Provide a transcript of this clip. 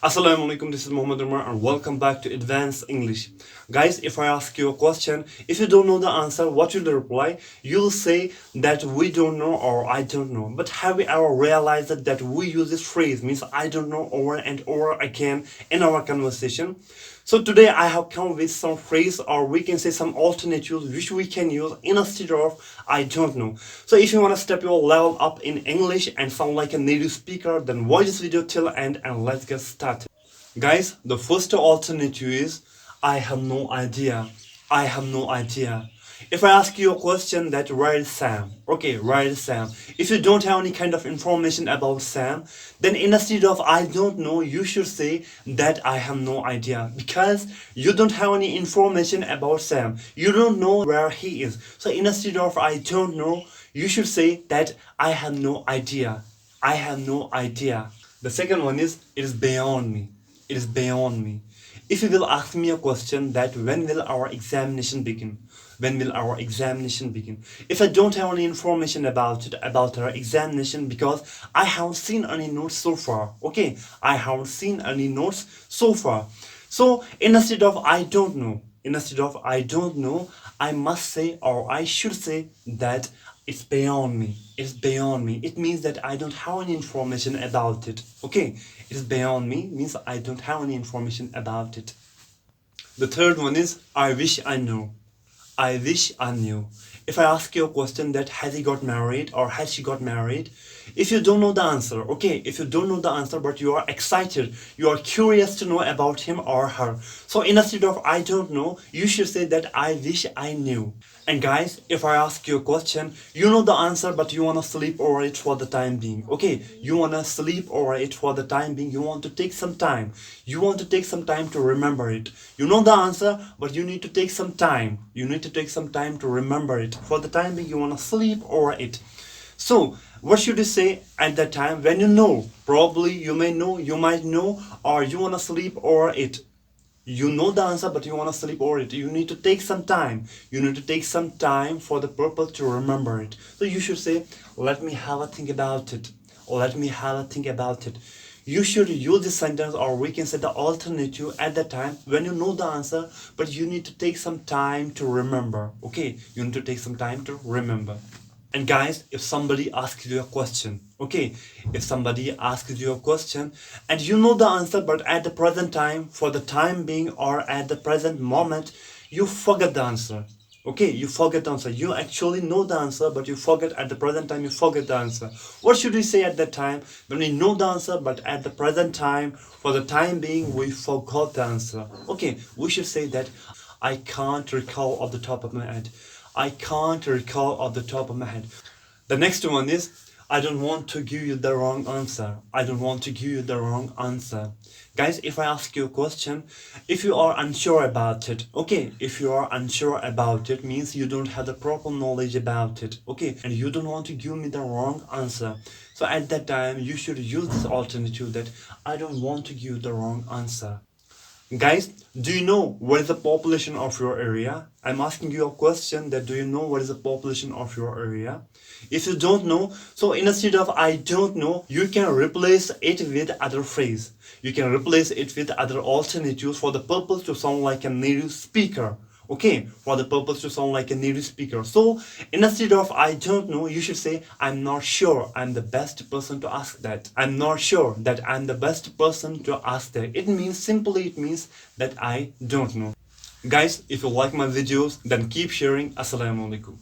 Assalamu alaikum, this is Muhammad Umar and welcome back to Advanced English. Guys, if I ask you a question, if you don't know the answer, what will you reply? You'll say that we don't know or I don't know. But have we ever realized that we use this phrase, means I don't know, over and over again in our conversation? So today I have come with some phrase, or we can say some alternatives which we can use instead of I don't know. So if you want to step your level up in English and sound like a native speaker, then watch this video till end and let's get started. Guys, the first alternative is I have no idea. I have no idea. If I ask you a question that where is Sam? Okay, where is Sam? If you don't have any kind of information about Sam, then instead of I don't know, you should say that I have no idea, because you don't have any information about Sam. You don't know where he is. So instead of I don't know, you should say that I have no idea. I have no idea. The second one is it is beyond me. It is beyond me. If you will ask me a question that when will our examination begin? When will our examination begin? If I don't have any information about our examination, because I haven't seen any notes so far. Okay, I haven't seen any notes so far. So instead of I don't know, I must say, or I should say, that it's beyond me. It's beyond me. It means that I don't have any information about it. Okay, it is beyond me means I don't have any information about it. The third one is I wish I knew. I wish I knew. If I ask you a question that has he got married or has she got married, if you don't know the answer, okay, if you don't know the answer but you are excited, you are curious to know about him or her, so instead of I don't know, you should say that I wish I knew. And guys, if I ask you a question, you know the answer but you want to sleep over it for the time being, okay, you want to sleep over it for the time being, you want to take some time, to remember it. You know the answer but you need to take some time, to remember it. For the time being, you want to sleep over it. So what should you say at that time when you know? Probably you may know, you might know, or you want to sleep over it. You know the answer but you want to sleep over it. You need to take some time. For the purpose to remember it. So you should say, let me have a think about it. You should use this sentence, or we can say the alternative, at the time when you know the answer but you need to take some time to remember. Okay, you need to take some time to remember. And guys, if somebody asks you a question, okay, and you know the answer but at the present time, for the time being or at the present moment, you forget the answer. Okay, you forget the answer. You actually know the answer but you forget at the present time, you forget the answer. What should we say at that time when we know the answer but at the present time, for the time being, we forgot the answer? Okay, we should say that I can't recall off the top of my head. The next one is I don't want to give you the wrong answer. Guys, if I ask you a question, if you are unsure about it, okay, means you don't have the proper knowledge about it, okay, and you don't want to give me the wrong answer. So at that time, you should use this alternative, that I don't want to give the wrong answer. Guys, do you know what is the population of your area? I'm asking you a question that do you know what is the population of your area? If you don't know, so instead of I don't know, you can replace it with other phrase. You can replace it with other alternatives for the purpose to sound like a native speaker. Okay, for the purpose to sound like a native speaker. So instead of I don't know, you should say I'm not sure I'm the best person to ask that. It means that I don't know. Guys, if you like my videos, then keep sharing. Assalamu alaikum.